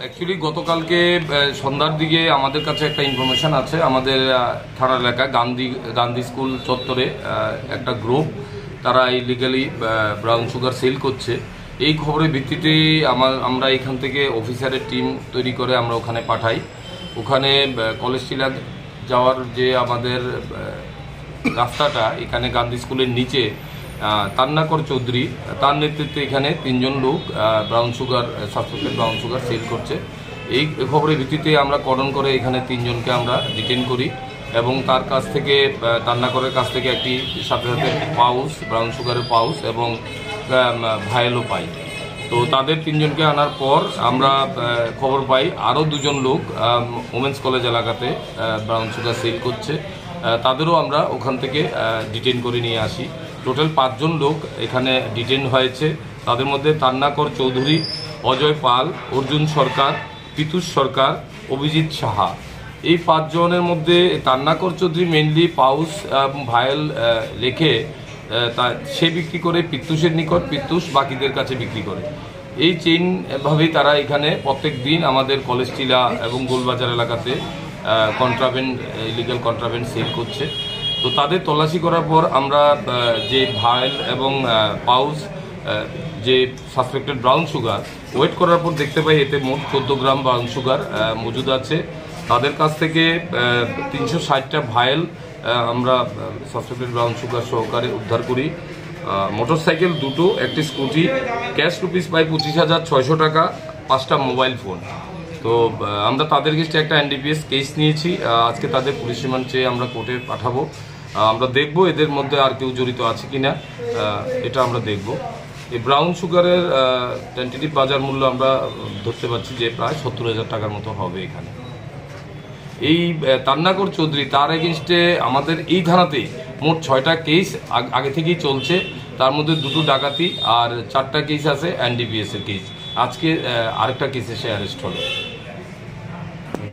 Actually গতকালকে সন্ধ্যার দিকে আমাদের কাছে একটা ইনফরমেশন আছে। আমাদের থানা এলাকা গান্ধী স্কুল চত্বরে একটা গ্রুপ তারা ইলিগালি ব্রাউন সুগার সেল করছে। এই খবরের ভিত্তিতে আমরা এখান থেকে অফিসারের টিম তৈরি করে আমরা ওখানে পাঠাই। ওখানে কলেজ টিলা যাওয়ার যে আমাদের রাস্তাটা, এখানে গান্ধী স্কুলের নিচে তান্নাকর চৌধুরী, তার নেতৃত্বে এখানে 3 জন লোক সাসপেক্টেড ব্রাউন সুগার সেল করছে। এই খবরের ভিত্তিতে আমরা কর্ডন করে এখানে 3 জনকে আমরা ডিটেইন করি এবং তার কাছ থেকে তান্নাকরের কাছ থেকে একটি সাথে পাউচ, ব্রাউন সুগারের পাউচ এবং ভায়েলও পাই। তো তাদের 3 জনকে আনার পর আমরা খবর পাই আরও 2 জন লোক ওমেন্স কলেজ এলাকাতে ব্রাউন সুগার সেল করছে। তাদেরও আমরা ওখান থেকে ডিটেইন করে নিয়ে আসি। টোটাল 5 জন লোক এখানে ডিটেইন হয়েছে। তাদের মধ্যে তান্নাকর চৌধুরী, অজয় পাল, অর্জুন সরকার, পিতুষ সরকার, অভিজিৎ সাহা। এই 5 জনের মধ্যে তান্নাকর চৌধুরী মেনলি পাউস ভায়েল রেখে সে বিক্রি করে পিতুষের নিকট, পিতুষ বাকিদের কাছে বিক্রি করে। এই চেইনভাবেই তারা এখানে প্রত্যেক দিন আমাদের কলেজ টিলা এবং গোলবাজার এলাকাতে ইলিগাল কন্ট্রাব্যান্ড সেল করছে। তো তাদের তল্লাশি করার পর আমরা যে ভায়েল এবং পাউচ যে সাসপেক্টেড ব্রাউন সুগার ওয়েট করার পর দেখতে পাই এতে মোট 14 গ্রাম ব্রাউন সুগার মজুদ আছে। তাদের কাছ থেকে 360টা ভায়েল আমরা সাসপেক্টেড ব্রাউন সুগার সহকারে উদ্ধার করি। মোটরসাইকেল 2টো, একটি স্কুটি, ক্যাশ রুপিস পাই 25,600 টাকা, 5টা মোবাইল ফোন। তো আমরা তাদের কাছে একটা NDPS কেস নিয়েছি। আজকে তাদের পুলিশ রিমান্ড চেয়ে আমরা কোর্টে পাঠাবো। আমরা দেখব এদের মধ্যে আর কেউ জড়িত আছে কিনা, এটা আমরা দেখব। এই ব্রাউন সুগারের টেন্টেটিভ বাজার মূল্য আমরা ধরতে পারছি যে প্রায় 70,000 টাকার মতো হবে এখানে। এই তান্নাকর চৌধুরী, তার এগেনস্টে আমাদের এই থানাতে মোট 6টা কেস আগে থেকেই চলছে। তার মধ্যে 2টো ডাকাতি আর 4টা কেস আছে NDPS এর কেস। আজকে আরেকটা কেসে সে অ্যারেস্ট হলো।